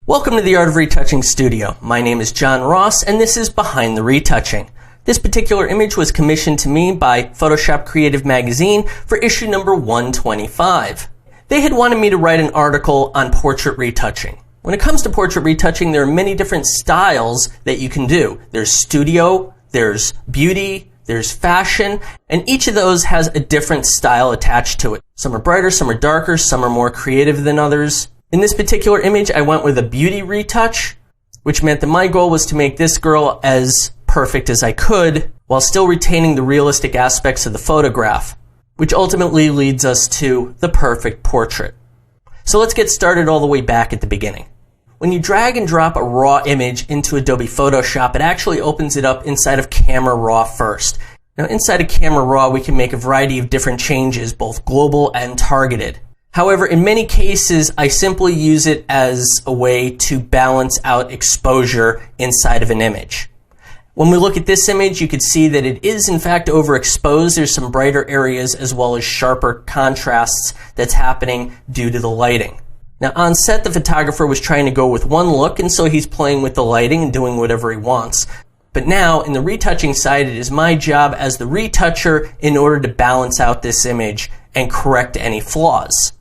Welcome to the Art of Retouching Studio. My name is John Ross, and this is Behind the Retouching. This particular image was commissioned to me by Photoshop Creative Magazine for issue number 125. They had wanted me to write an article on portrait retouching. When it comes to portrait retouching, there are many different styles that you can do. There's studio, there's beauty, there's fashion, and each of those has a different style attached to it. Some are brighter, some are darker, some are more creative than others. In this particular image, I went with a beauty retouch, which meant that my goal was to make this girl as perfect as I could while still retaining the realistic aspects of the photograph, which ultimately leads us to the perfect portrait. So let's get started all the way back at the beginning. When you drag and drop a raw image into Adobe Photoshop, it actually opens it up inside of Camera Raw first. Now, inside of Camera Raw, we can make a variety of different changes, both global and targeted. However, in many cases, I simply use it as a way to balance out exposure inside of an image. When we look at this image, you can see that it is in fact overexposed. There's some brighter areas as well as sharper contrasts that's happening due to the lighting. Now, on set, the photographer was trying to go with one look, and so he's playing with the lighting and doing whatever he wants. But now, in the retouching side, it is my job as the retoucher in order to balance out this image and correct any flaws.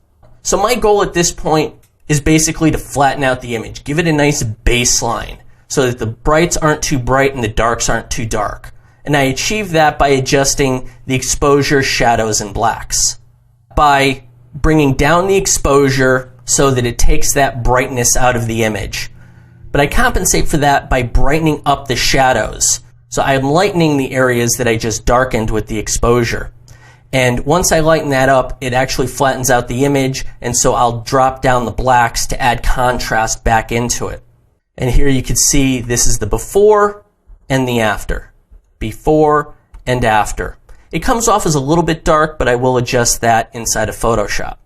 So my goal at this point is basically to flatten out the image, give it a nice baseline so that the brights aren't too bright and the darks aren't too dark. And I achieve that by adjusting the exposure, shadows, and blacks. By bringing down the exposure so that it takes that brightness out of the image. But I compensate for that by brightening up the shadows. So I am lightening the areas that I just darkened with the exposure. And once I lighten that up, it actually flattens out the image, and so I'll drop down the blacks to add contrast back into it. And here you can see this is the before and the after. Before and after. It comes off as a little bit dark, but I will adjust that inside of Photoshop.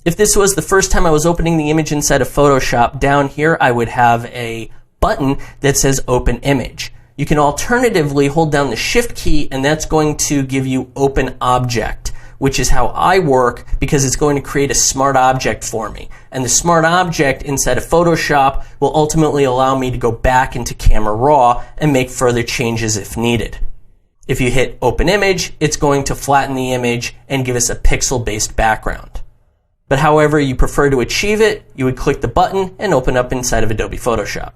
If this was the first time I was opening the image inside of Photoshop, down here I would have a button that says Open Image. You can alternatively hold down the Shift key, and that's going to give you Open Object, which is how I work because it's going to create a smart object for me. And the smart object inside of Photoshop will ultimately allow me to go back into Camera Raw and make further changes if needed. If you hit Open Image, it's going to flatten the image and give us a pixel-based background. But however you prefer to achieve it, you would click the button and open up inside of Adobe Photoshop.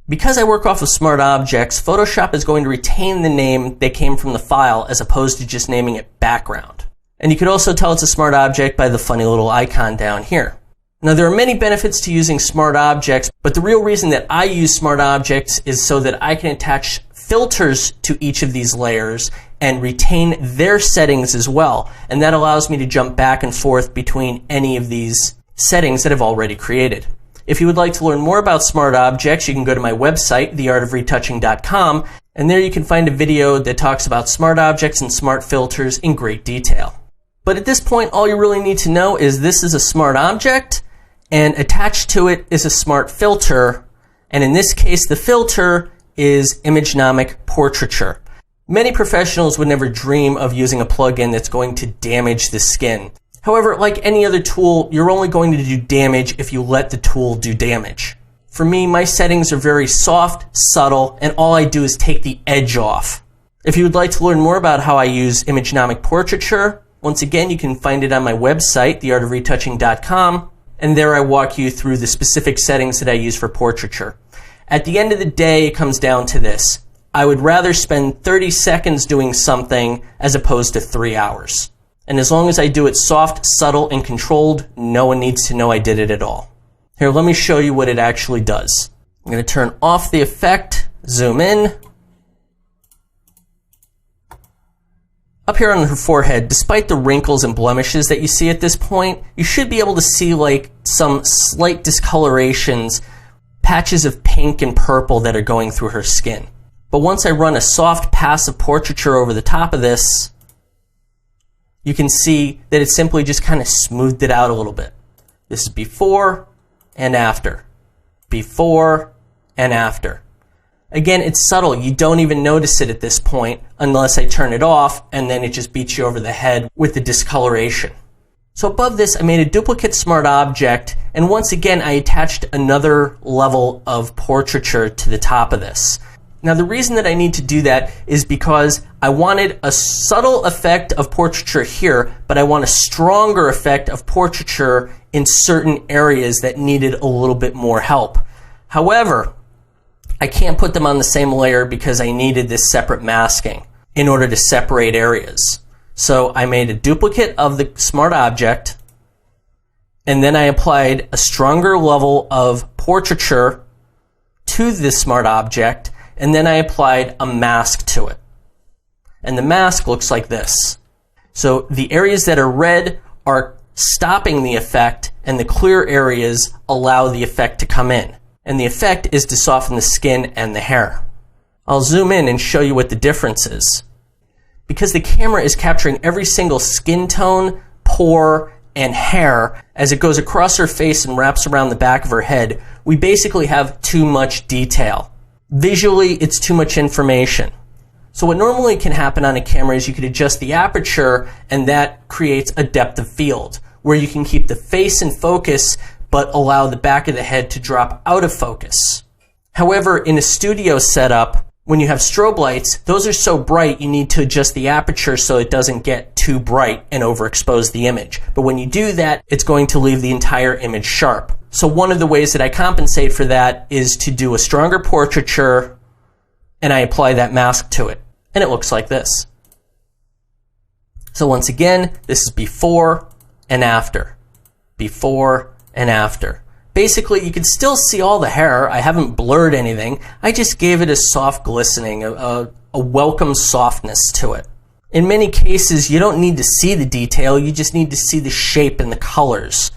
Because I work off of smart objects, Photoshop is going to retain the name that came from the file as opposed to just naming it background. And you could also tell it's a smart object by the funny little icon down here. Now, there are many benefits to using smart objects, but the real reason that I use smart objects is so that I can attach filters to each of these layers and retain their settings as well. And that allows me to jump back and forth between any of these settings that I've already created. If you would like to learn more about smart objects, you can go to my website, theartofretouching.com, and there you can find a video that talks about smart objects and smart filters in great detail. But at this point, all you really need to know is this is a smart object, and attached to it is a smart filter, and in this case, the filter is Imagenomic Portraiture. Many professionals would never dream of using a plugin that's going to damage the skin. However, like any other tool, you're only going to do damage if you let the tool do damage. For me, my settings are very soft, subtle, and all I do is take the edge off. If you would like to learn more about how I use Imagenomic Portraiture, once again, you can find it on my website, theartofretouching.com, and there I walk you through the specific settings that I use for portraiture. At the end of the day, it comes down to this. I would rather spend 30 seconds doing something as opposed to 3 hours. And as long as I do it soft, subtle, and controlled, no one needs to know I did it at all. Here, let me show you what it actually does. I'm going to turn off the effect, zoom in. Up here on her forehead, despite the wrinkles and blemishes that you see at this point, you should be able to see like some slight discolorations, patches of pink and purple that are going through her skin. But once I run a soft passive portraiture over the top of this, you can see that it simply just kind of smoothed it out a little bit. This is before and after. Before and after. Again, it's subtle. You don't even notice it at this point unless I turn it off, and then it just beats you over the head with the discoloration. So above this, I made a duplicate smart object, and once again, I attached another level of portraiture to the top of this. Now, the reason that I need to do that is because I wanted a subtle effect of portraiture here, but I want a stronger effect of portraiture in certain areas that needed a little bit more help. However, I can't put them on the same layer because I needed this separate masking in order to separate areas. So I made a duplicate of the smart object, and then I applied a stronger level of portraiture to this smart object, and then I applied a mask to it. And the mask looks like this. So the areas that are red are stopping the effect, and the clear areas allow the effect to come in. And the effect is to soften the skin and the hair. I'll zoom in and show you what the difference is. Because the camera is capturing every single skin tone, pore, and hair as it goes across her face and wraps around the back of her head, we basically have too much detail. Visually, it's too much information. So what normally can happen on a camera is you could adjust the aperture, and that creates a depth of field, where you can keep the face in focus but allow the back of the head to drop out of focus. However, in a studio setup, when you have strobe lights, those are so bright you need to adjust the aperture so it doesn't get too bright and overexpose the image. But when you do that, it's going to leave the entire image sharp. So one of the ways that I compensate for that is to do a stronger portraiture, and I apply that mask to it. And it looks like this. So once again, this is before and after. Before and after. Basically, you can still see all the hair. I haven't blurred anything. I just gave it a soft glistening, a welcome softness to it. In many cases, you don't need to see the detail. You just need to see the shape and the colors.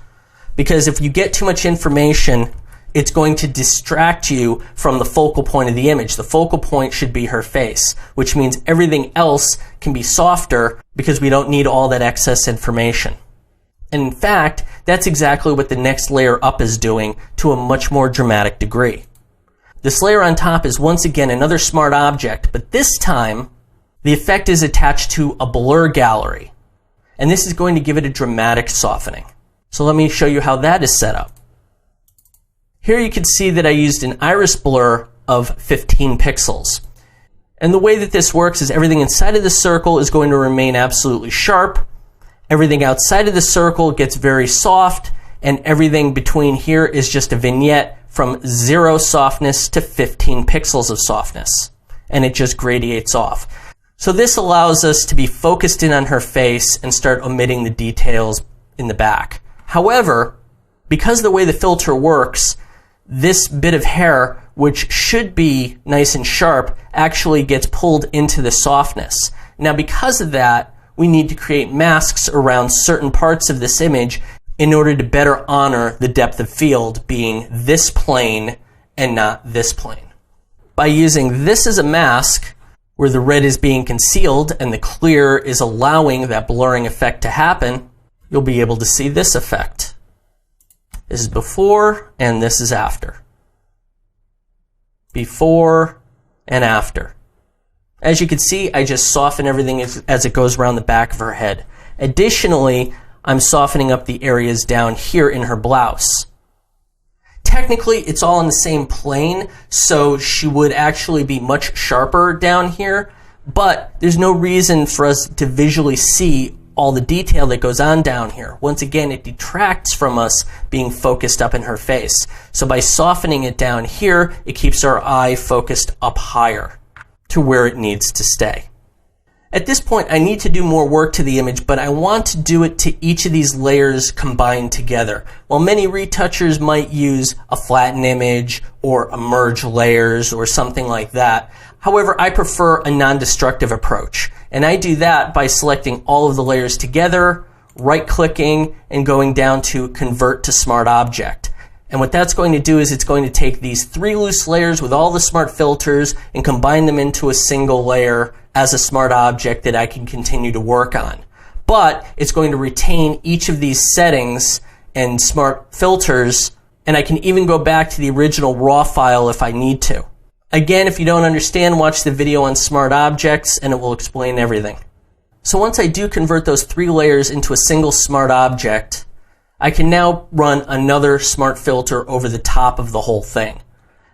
Because if you get too much information, it's going to distract you from the focal point of the image. The focal point should be her face, which means everything else can be softer because we don't need all that excess information. And in fact, that's exactly what the next layer up is doing to a much more dramatic degree. This layer on top is once again another smart object, but this time the effect is attached to a blur gallery. And this is going to give it a dramatic softening. So let me show you how that is set up. Here you can see that I used an iris blur of 15 pixels. And the way that this works is everything inside of the circle is going to remain absolutely sharp. Everything outside of the circle gets very soft, and everything between here is just a vignette from 0 softness to 15 pixels of softness. And it just gradiates off. So this allows us to be focused in on her face and start omitting the details in the back. However, because of the way the filter works, this bit of hair, which should be nice and sharp, actually gets pulled into the softness. Now because of that, we need to create masks around certain parts of this image in order to better honor the depth of field being this plane and not this plane. By using this as a mask, where the red is being concealed and the clear is allowing that blurring effect to happen, you'll be able to see this effect. This is before and this is after. Before and after. As you can see, I just soften everything as it goes around the back of her head. Additionally, I'm softening up the areas down here in her blouse. Technically, it's all in the same plane, so she would actually be much sharper down here, but there's no reason for us to visually see all the detail that goes on down here. Once again, it detracts from us being focused up in her face. So by softening it down here, it keeps our eye focused up higher to where it needs to stay. At this point, I need to do more work to the image, but I want to do it to each of these layers combined together. While many retouchers might use a flatten image or a merge layers or something like that, however, I prefer a non-destructive approach. And I do that by selecting all of the layers together, right-clicking, and going down to Convert to Smart Object. And what that's going to do is it's going to take these 3 loose layers with all the smart filters and combine them into a single layer as a smart object that I can continue to work on. But it's going to retain each of these settings and smart filters, and I can even go back to the original raw file if I need to. Again, if you don't understand, watch the video on smart objects and it will explain everything. So once I do convert those 3 layers into a single smart object, I can now run another smart filter over the top of the whole thing.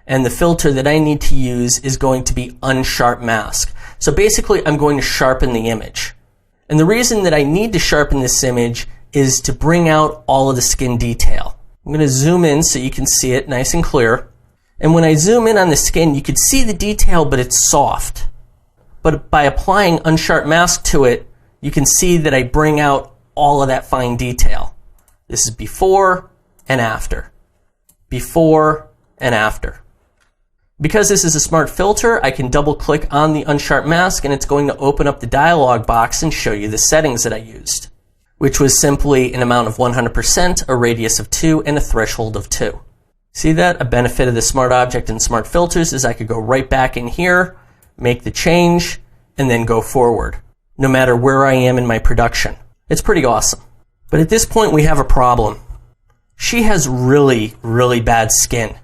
And the filter that I need to use is going to be unsharp mask. So basically I'm going to sharpen the image. And the reason that I need to sharpen this image is to bring out all of the skin detail. I'm going to zoom in so you can see it nice and clear. And when I zoom in on the skin, you can see the detail, but it's soft. But by applying unsharp mask to it, you can see that I bring out all of that fine detail. This is before and after. Before and after. Because this is a smart filter, I can double click on the unsharp mask and it's going to open up the dialog box and show you the settings that I used, which was simply an amount of 100%, a radius of 2, and a threshold of 2. See that? A benefit of the smart object and smart filters is I could go right back in here, make the change, and then go forward, no matter where I am in my production. It's pretty awesome. But at this point we have a problem. She has really, really bad skin.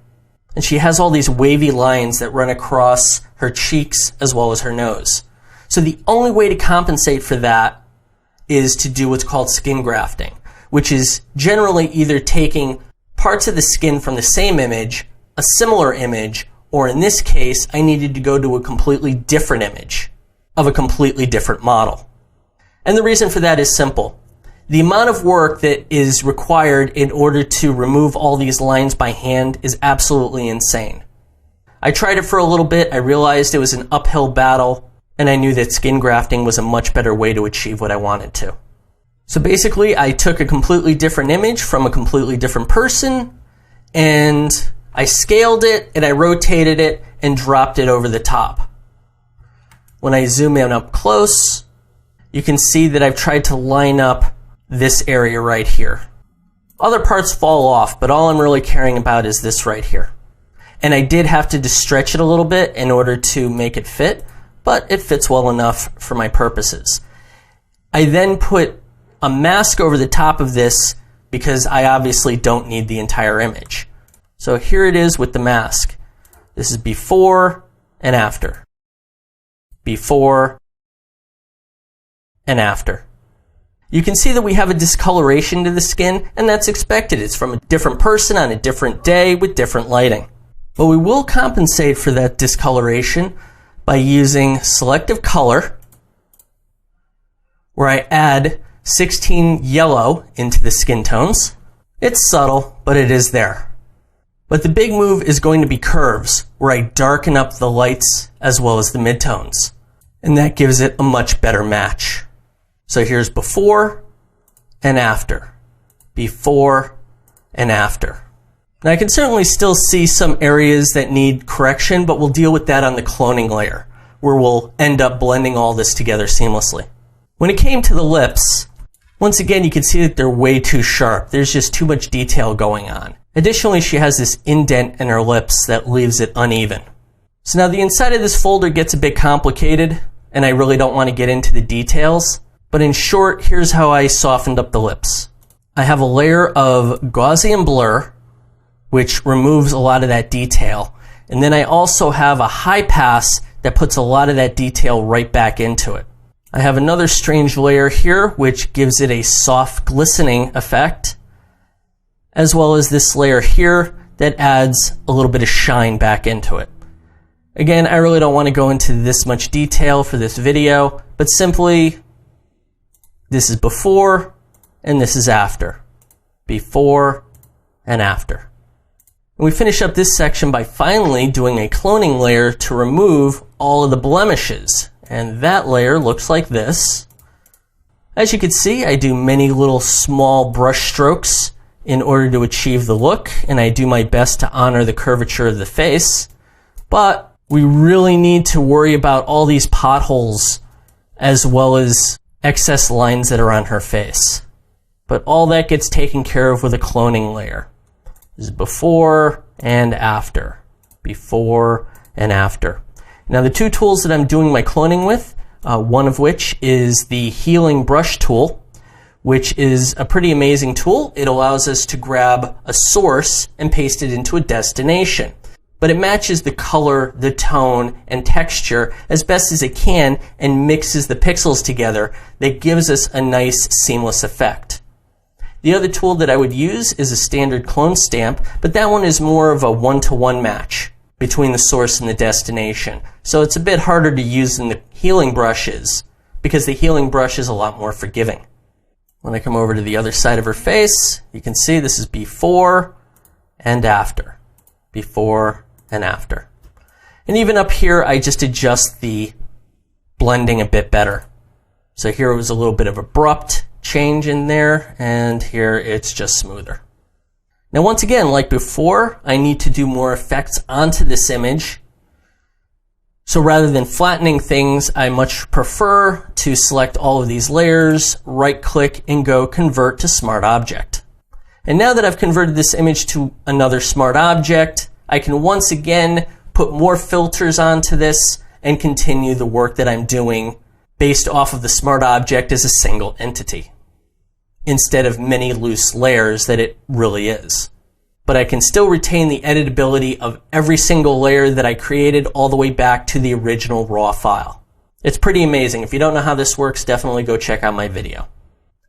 And she has all these wavy lines that run across her cheeks as well as her nose. So the only way to compensate for that is to do what's called skin grafting, which is generally either taking parts of the skin from the same image, a similar image, or in this case, I needed to go to a completely different image of a completely different model. And the reason for that is simple. The amount of work that is required in order to remove all these lines by hand is absolutely insane. I tried it for a little bit, I realized it was an uphill battle, and I knew that skin grafting was a much better way to achieve what I wanted to. So basically, I took a completely different image from a completely different person, and I scaled it, and I rotated it, and dropped it over the top. When I zoom in up close, you can see that I've tried to line up this area right here. Other parts fall off, but all I'm really caring about is this right here. And I did have to stretch it a little bit in order to make it fit, but it fits well enough for my purposes. I then put a mask over the top of this because I obviously don't need the entire image. So here it is with the mask. This is before and after. Before and after. You can see that we have a discoloration to the skin, and that's expected. It's from a different person on a different day with different lighting. But we will compensate for that discoloration by using selective color, where I add 16 yellow into the skin tones. It's subtle, but it is there. But the big move is going to be curves, where I darken up the lights as well as the midtones. And that gives it a much better match. So here's before and after. Before and after. Now I can certainly still see some areas that need correction, but we'll deal with that on the cloning layer, where we'll end up blending all this together seamlessly. When it came to the lips, once again you can see that they're way too sharp. There's just too much detail going on. Additionally, she has this indent in her lips that leaves it uneven. So now the inside of this folder gets a bit complicated, and I really don't want to get into the details. But in short, here's how I softened up the lips. I have a layer of Gaussian blur, which removes a lot of that detail. And then I also have a high pass that puts a lot of that detail right back into it. I have another strange layer here, which gives it a soft glistening effect, as well as this layer here that adds a little bit of shine back into it. Again, I really don't want to go into this much detail for this video, but simply this is before and this is after. Before and after. And we finish up this section by finally doing a cloning layer to remove all of the blemishes. And that layer looks like this. As you can see, I do many little small brush strokes in order to achieve the look, and I do my best to honor the curvature of the face. But we really need to worry about all these potholes as well as excess lines that are on her face. But all that gets taken care of with a cloning layer. This is before and after. Before and after. Now the two tools that I'm doing my cloning with, one of which is the healing brush tool, which is a pretty amazing tool. It allows us to grab a source and paste it into a destination. but it matches the color, the tone, and texture as best as it can and mixes the pixels together that gives us a nice seamless effect. The other tool that I would use is a standard clone stamp, but that one is more of a one-to-one match between the source and the destination. So it's a bit harder to use than the healing brush is, because the healing brush is a lot more forgiving. When I come over to the other side of her face, you can see this is before and after. Before and after. And even up here, I just adjust the blending a bit better. So here it was a little bit of abrupt change in there, and here it's just smoother. Now once again, like before, I need to do more effects onto this image. So rather than flattening things, I much prefer to select all of these layers, right-click, and go Convert to Smart Object. And now that I've converted this image to another smart object, I can once again put more filters onto this and continue the work that I'm doing based off of the smart object as a single entity, instead of many loose layers that it really is. But I can still retain the editability of every single layer that I created all the way back to the original raw file. It's pretty amazing. If you don't know how this works, definitely go check out my video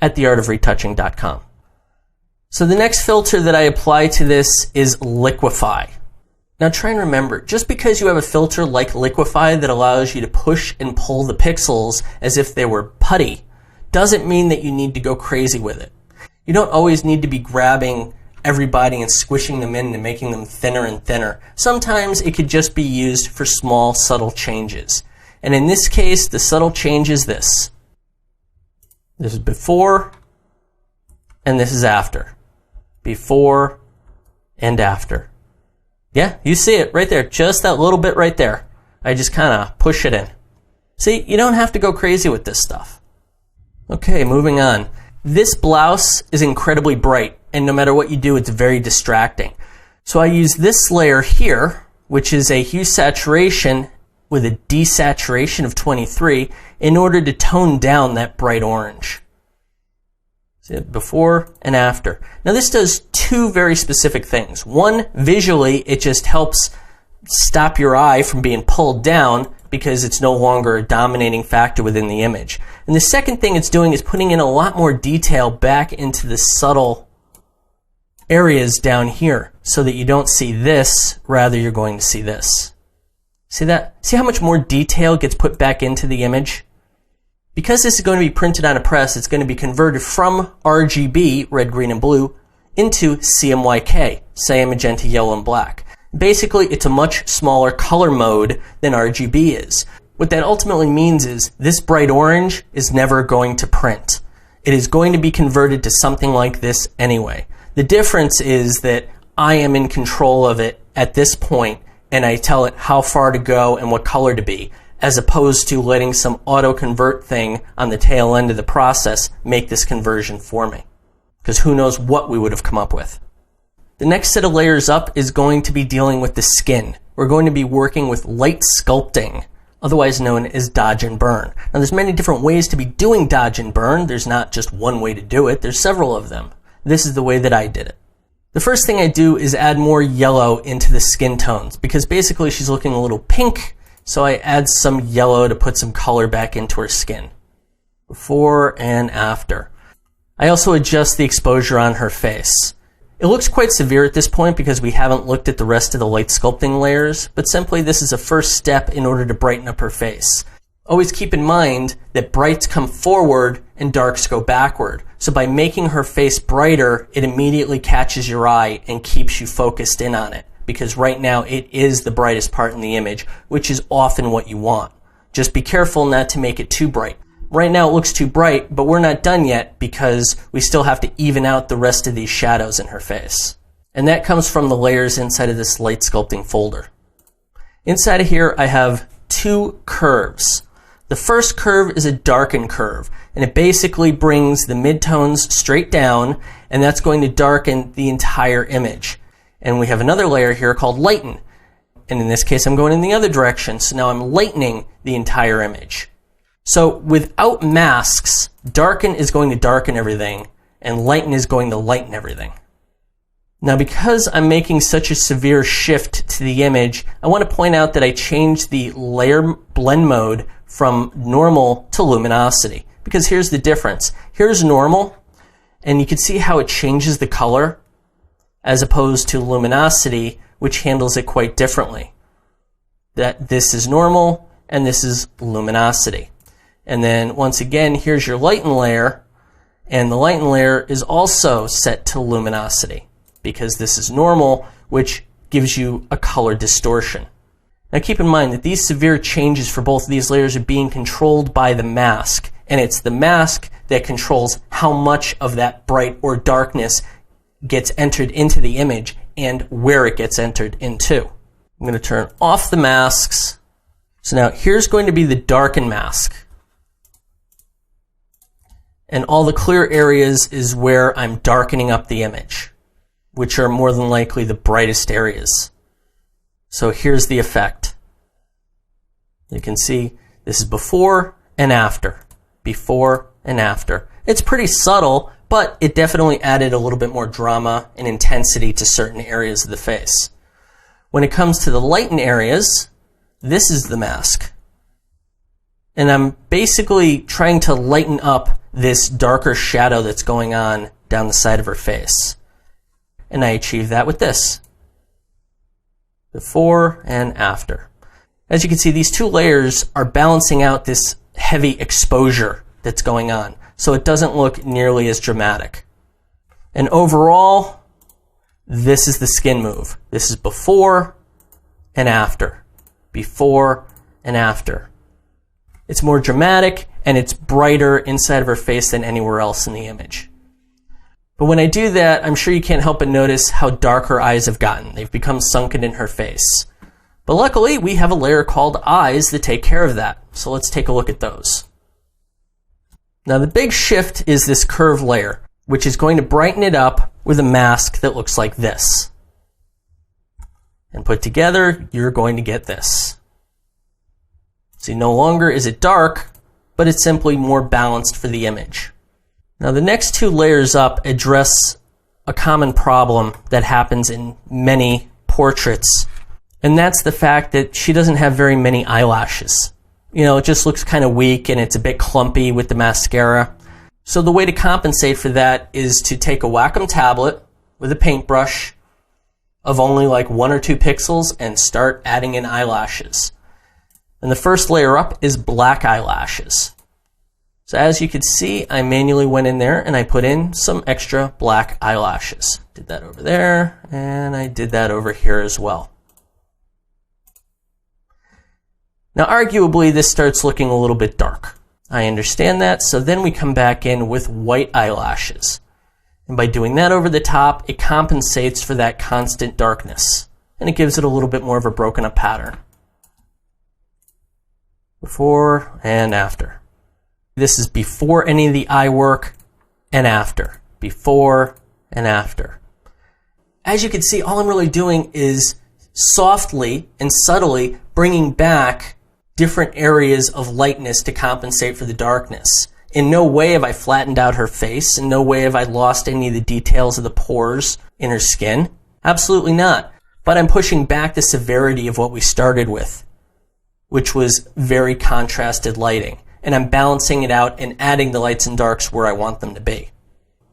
at theartofretouching.com. So the next filter that I apply to this is Liquify. Now try and remember, just because you have a filter like Liquify that allows you to push and pull the pixels as if they were putty, doesn't mean that you need to go crazy with it. You don't always need to be grabbing everybody and squishing them in and making them thinner and thinner. Sometimes it could just be used for small, subtle changes. And in this case, the subtle change is this. This is before, and this is after. Before and after. Yeah, you see it right there, just that little bit right there. I just kind of push it in. See, you don't have to go crazy with this stuff. Okay, moving on. This blouse is incredibly bright, and no matter what you do, it's very distracting. So I use this layer here, which is a hue saturation with a desaturation of 23, in order to tone down that bright orange. See it before and after. Now this does two very specific things. One, visually, it just helps stop your eye from being pulled down because it's no longer a dominating factor within the image. And the second thing it's doing is putting in a lot more detail back into the subtle areas down here so that you don't see this, rather you're going to see this. See that? See how much more detail gets put back into the image? Because this is going to be printed on a press, it's going to be converted from RGB, red, green, and blue, into CMYK, cyan, magenta, yellow, and black. Basically, it's a much smaller color mode than RGB is. What that ultimately means is this bright orange is never going to print. It is going to be converted to something like this anyway. The difference is that I am in control of it at this point, and I tell it how far to go and what color to be, as opposed to letting some auto-convert thing on the tail end of the process make this conversion for me. Because who knows what we would have come up with. The next set of layers up is going to be dealing with the skin. We're going to be working with light sculpting, otherwise known as dodge and burn. Now there's many different ways to be doing dodge and burn. There's not just one way to do it. There's several of them. This is the way that I did it. The first thing I do is add more yellow into the skin tones, because basically she's looking a little pink, so I add some yellow to put some color back into her skin. Before and after. I also adjust the exposure on her face. It looks quite severe at this point because we haven't looked at the rest of the light sculpting layers, but simply this is a first step in order to brighten up her face. Always keep in mind that brights come forward and darks go backward. So by making her face brighter, it immediately catches your eye and keeps you focused in on it. Because right now it is the brightest part in the image, which is often what you want. Just be careful not to make it too bright. Right now it looks too bright, but we're not done yet because we still have to even out the rest of these shadows in her face. And that comes from the layers inside of this light sculpting folder. Inside of here I have two curves. The first curve is a darken curve, and it basically brings the midtones straight down, and that's going to darken the entire image. And we have another layer here called lighten. And in this case, I'm going in the other direction. So now I'm lightening the entire image. So without masks, darken is going to darken everything, and lighten is going to lighten everything. Now, because I'm making such a severe shift to the image, I want to point out that I changed the layer blend mode from normal to luminosity. Because here's the difference. Here's normal, and you can see how it changes the color, as opposed to luminosity, which handles it quite differently. That this is normal, and this is luminosity. And then, once again, here's your lighten layer, and the lighten layer is also set to luminosity, because this is normal, which gives you a color distortion. Now keep in mind that these severe changes for both of these layers are being controlled by the mask, and it's the mask that controls how much of that bright or darkness gets entered into the image and where it gets entered into. I'm going to turn off the masks. So now here's going to be the darken mask. And all the clear areas is where I'm darkening up the image, which are more than likely the brightest areas. So here's the effect. You can see this is before and after. Before and after. It's pretty subtle, but it definitely added a little bit more drama and intensity to certain areas of the face. When it comes to the lighten areas, this is the mask. And I'm basically trying to lighten up this darker shadow that's going on down the side of her face. And I achieve that with this. Before and after. As you can see, these two layers are balancing out this heavy exposure that's going on, so it doesn't look nearly as dramatic. And overall, this is the skin move. This is before and after. Before and after. It's more dramatic, and it's brighter inside of her face than anywhere else in the image. But when I do that, I'm sure you can't help but notice how dark her eyes have gotten. They've become sunken in her face. But luckily, we have a layer called eyes that take care of that. So let's take a look at those. Now the big shift is this curve layer, which is going to brighten it up with a mask that looks like this. And put together, you're going to get this. See, no longer is it dark, but it's simply more balanced for the image. Now the next two layers up address a common problem that happens in many portraits, and that's the fact that she doesn't have very many eyelashes. You know, it just looks kind of weak and it's a bit clumpy with the mascara. So the way to compensate for that is to take a Wacom tablet with a paintbrush of only like 1 or 2 pixels and start adding in eyelashes. And the first layer up is black eyelashes. So as you can see, I manually went in there and I put in some extra black eyelashes. Did that over there, and I did that over here as well. Now arguably this starts looking a little bit dark. I understand that, so then we come back in with white eyelashes. And by doing that over the top, it compensates for that constant darkness. And it gives it a little bit more of a broken up pattern. Before and after. This is before any of the eye work and after. Before and after. As you can see, all I'm really doing is softly and subtly bringing back different areas of lightness to compensate for the darkness. In no way have I flattened out her face. In no way have I lost any of the details of the pores in her skin. Absolutely not. But I'm pushing back the severity of what we started with, which was very contrasted lighting. And I'm balancing it out and adding the lights and darks where I want them to be.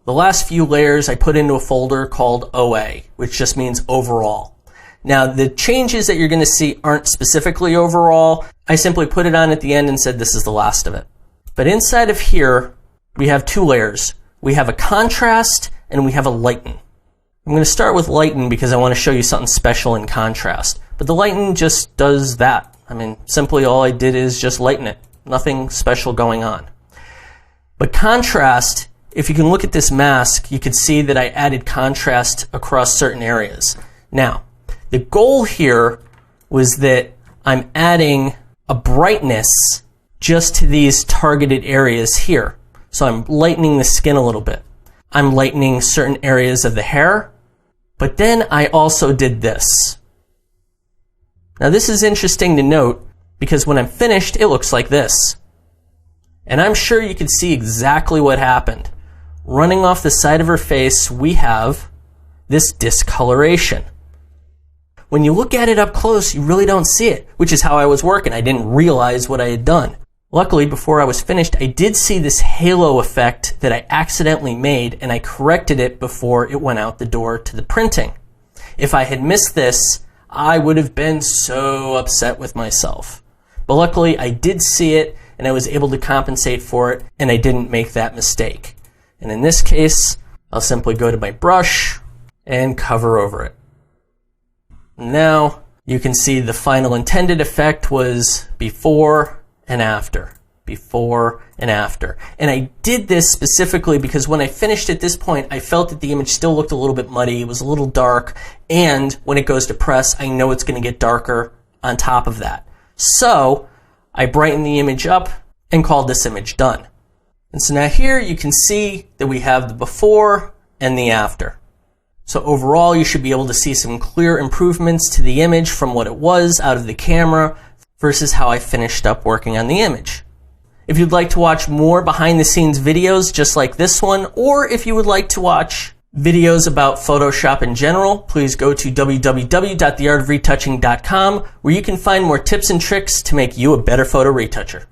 The last few layers I put into a folder called OA, which just means overall. Now, the changes that you're going to see aren't specifically overall. I simply put it on at the end and said this is the last of it. But inside of here, we have 2 layers. We have a contrast and we have a lighten. I'm going to start with lighten because I want to show you something special in contrast. But the lighten just does that. I mean, simply all I did is just lighten it. Nothing special going on. But contrast, if you can look at this mask, you can see that I added contrast across certain areas. Now, the goal here was that I'm adding a brightness just to these targeted areas here. So I'm lightening the skin a little bit. I'm lightening certain areas of the hair. But then I also did this. Now this is interesting to note because when I'm finished, it looks like this. And I'm sure you can see exactly what happened. Running off the side of her face, we have this discoloration. When you look at it up close, you really don't see it, which is how I was working. I didn't realize what I had done. Luckily, before I was finished, I did see this halo effect that I accidentally made, and I corrected it before it went out the door to the printing. If I had missed this, I would have been so upset with myself. But luckily, I did see it, and I was able to compensate for it, and I didn't make that mistake. And in this case, I'll simply go to my brush and cover over it. Now, you can see the final intended effect was before and after. Before and after. And I did this specifically because when I finished at this point, I felt that the image still looked a little bit muddy, it was a little dark, and when it goes to press, I know it's going to get darker on top of that. So, I brightened the image up and called this image done. And so now here you can see that we have the before and the after. So overall, you should be able to see some clear improvements to the image from what it was out of the camera versus how I finished up working on the image. If you'd like to watch more behind the scenes videos just like this one, or if you would like to watch videos about Photoshop in general, please go to www.theartofretouching.com where you can find more tips and tricks to make you a better photo retoucher.